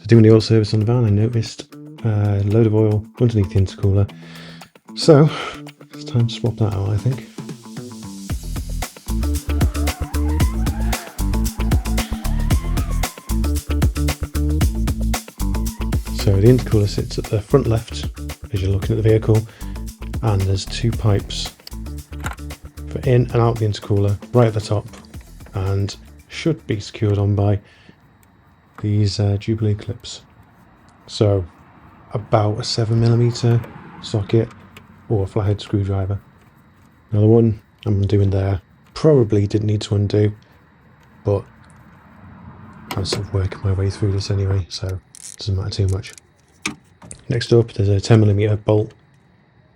doing the oil service on the van, I noticed a load of oil underneath the intercooler. So it's time to swap that out, I think. So the intercooler sits at the front left as you're looking at the vehicle, and there's two pipes for in and out the intercooler right at the top, and should be secured on by these Jubilee clips. So about a 7mm socket or a flathead screwdriver. Now the one I'm doing there probably didn't need to undo, but I'm sort of working my way through this anyway, so it doesn't matter too much. Next up, there's a 10mm bolt.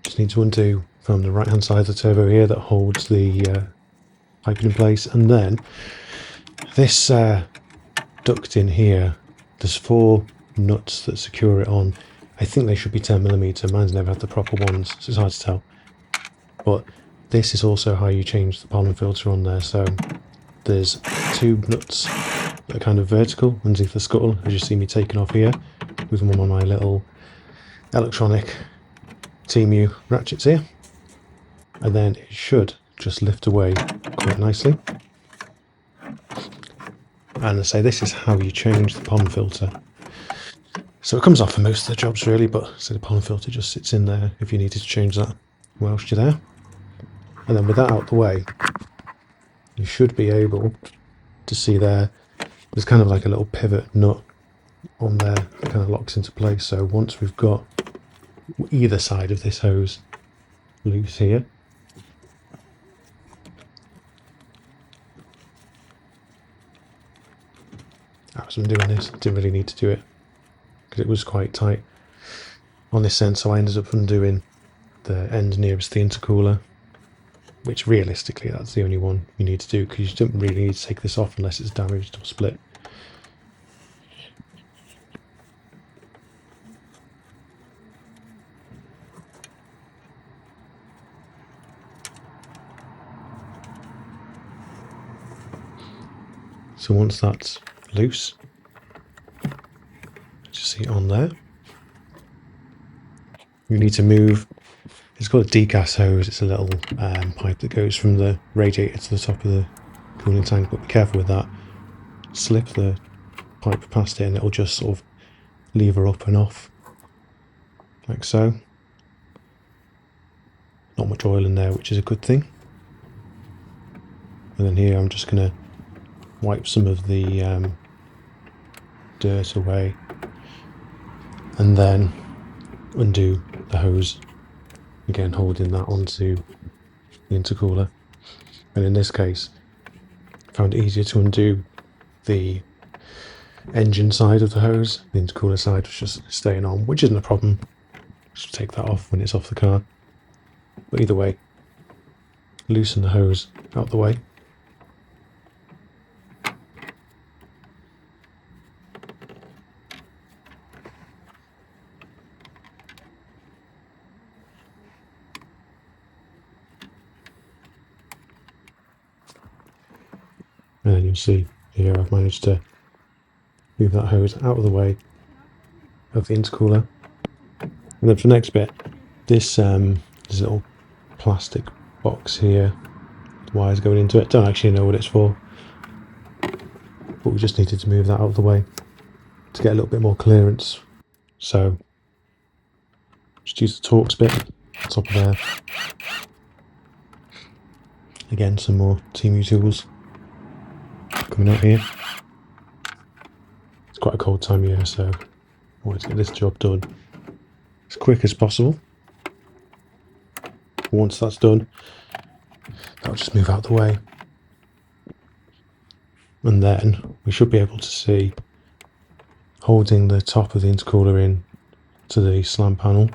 Just need to undo from the right hand side of the turbo here that holds the piping in place, and then this duct in here, there's 4 nuts that secure it on. I think they should be 10mm. Mine's never had the proper ones, so it's hard to tell. But this is also how you change the pollen filter on there. So there's 2 nuts that are kind of vertical underneath the scuttle, as you see me taking off here with one of my little electronic TMU ratchets here. And then it should just lift away quite nicely. And I say this is how you change the pollen filter. So it comes off for most of the jobs really, but so the pollen filter just sits in there if you needed to change that whilst you're there. And then with that out the way, you should be able to see there's kind of like a little pivot nut on there that kind of locks into place. So once we've got either side of this hose loose here, as I'm doing this, I didn't really need to do it because it was quite tight on this end, so I ended up undoing the end nearest the intercooler, which realistically that's the only one you need to do because you don't really need to take this off unless it's damaged or split. So once that's loose, just see it on there, you need to move, it's called a degas hose. It's a little pipe that goes from the radiator to the top of the cooling tank, but be careful with that. Slip the pipe past it and it'll just sort of lever up and off like so. Not much oil in there, which is a good thing. And then here I'm just going to wipe some of the dirt away and then undo the hose, again holding that onto the intercooler. And in this case I found it easier to undo the engine side of the hose. The intercooler side was just staying on, which isn't a problem, just take that off when it's off the car. But either way, loosen the hose out the way. And then you'll see here I've managed to move that hose out of the way of the intercooler. And then for the next bit, this little plastic box here, wires going into it, don't actually know what it's for, but we just needed to move that out of the way to get a little bit more clearance. So just use the Torx bit on top of there. Again, some more TMU tools coming out here. It's quite a cold time of year, so I wanted to get this job done as quick as possible. Once that's done, that'll just move out the way, and then we should be able to see, holding the top of the intercooler in to the slam panel,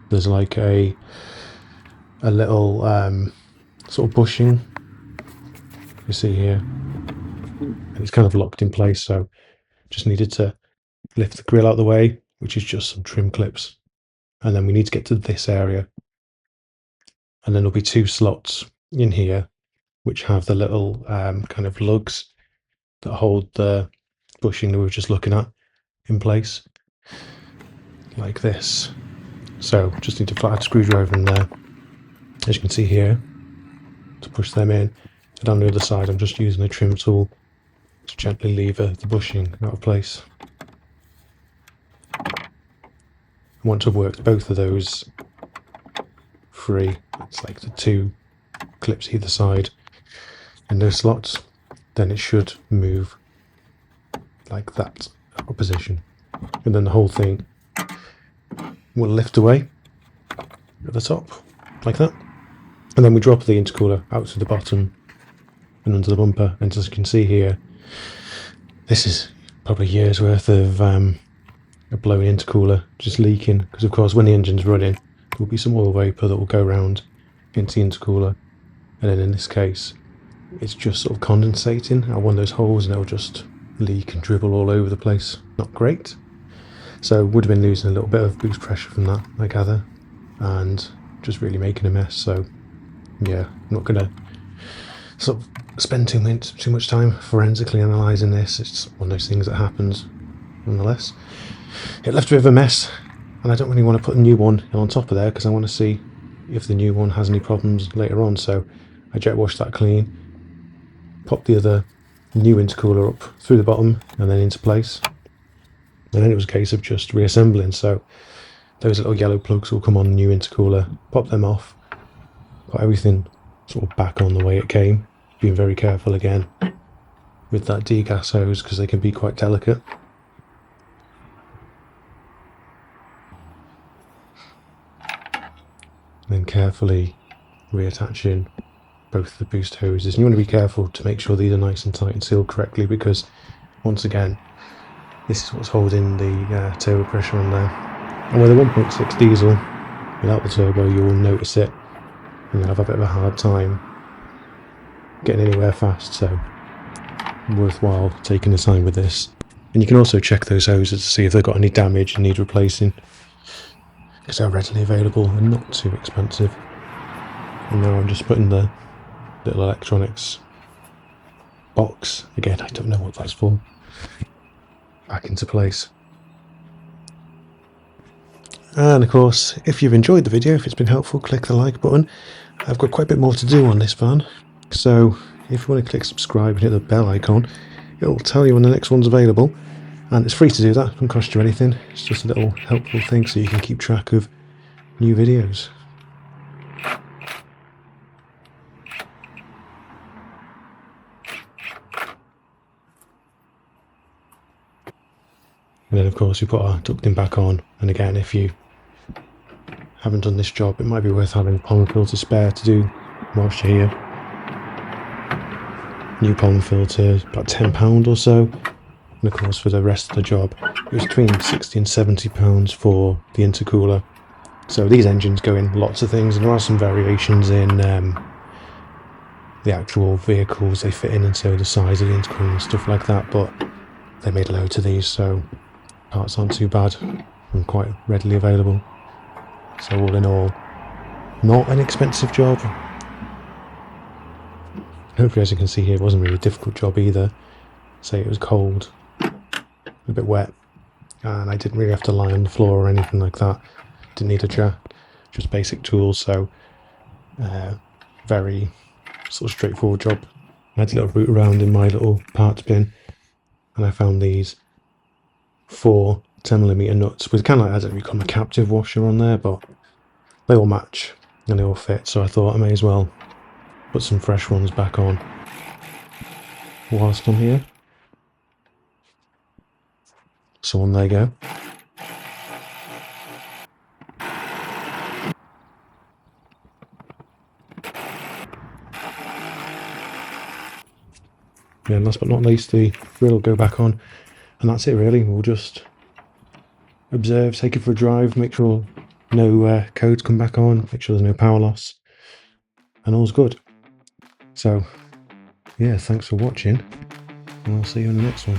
there's like a little sort of bushing you see here, and it's kind of locked in place, so just needed to lift the grill out of the way, which is just some trim clips, and then we need to get to this area, and then there'll be 2 slots in here which have the little kind of lugs that hold the bushing that we were just looking at. in place like this. So just need to flathead screwdriver in there, as you can see here, to push them in. And on the other side, I'm just using a trim tool to gently lever the bushing out of place. Once I've worked both of those free, it's like the 2 clips either side in those slots, then it should move like that out of position, and then the whole thing will lift away at the top like that, and then we drop the intercooler out to the bottom and under the bumper. And as you can see here, this is probably years worth of a blown intercooler just leaking, because of course when the engine's running there will be some oil vapour that will go around into the intercooler, and then in this case it's just sort of condensating out one of those holes, and it'll just leak and dribble all over the place. Not great. So would have been losing a little bit of boost pressure from that, I gather, and just really making a mess. So yeah, I'm not going to sort of spend too much time forensically analysing this. It's one of those things that happens nonetheless. It left a bit of a mess, and I don't really want to put a new one on top of there because I want to see if the new one has any problems later on. So I jet washed that clean, popped the other new intercooler up through the bottom and then into place, and then it was a case of just reassembling. So those little yellow plugs will come on the new intercooler, pop them off, put everything sort of back on the way it came, being very careful again with that degas hose because they can be quite delicate. Then carefully reattaching both the boost hoses, and you want to be careful to make sure these are nice and tight and sealed correctly, because once again this is what's holding the turbo pressure on there. And with a 1.6 diesel without the turbo, you will notice it and you'll have a bit of a hard time getting anywhere fast. So worthwhile taking the time with this. And you can also check those hoses to see if they've got any damage and need replacing, because they're readily available and not too expensive. And now I'm just putting the little electronics box, again I don't know what that's for, back into place. And of course, if you've enjoyed the video, if it's been helpful, click the like button. I've got quite a bit more to do on this van, so if you want to click subscribe and hit the bell icon, it'll tell you when the next one's available, and it's free to do that. It doesn't cost you anything. It's just a little helpful thing so you can keep track of new videos. And then of course we put our ducting back on, and again, if you haven't done this job, it might be worth having a pollen filter spare to do whilst you're here. New pollen filter, about £10 or so, and of course for the rest of the job it was between £60 and £70 for the intercooler. So these engines go in lots of things, and there are some variations in the actual vehicles they fit in, and so the size of the intercooler and stuff like that, but they made loads of these, so parts aren't too bad and quite readily available. So all in all, not an expensive job. Hopefully, as you can see here, it wasn't really a difficult job either. Say it was cold, a bit wet, and I didn't really have to lie on the floor or anything like that. Didn't need a chair, just basic tools, so very sort of straightforward job. I had a little root around in my little parts bin, and I found these 4 10mm nuts with kind of like, as it become a captive washer on there, but they all match and they all fit, so I thought I may as well put some fresh ones back on whilst I'm here. So on they go. Yeah, and last but not least, the grill will go back on, and that's it really. We'll just observe, take it for a drive, make sure no codes come back on, make sure there's no power loss, and all's good. So yeah, thanks for watching, and I'll see you in the next one.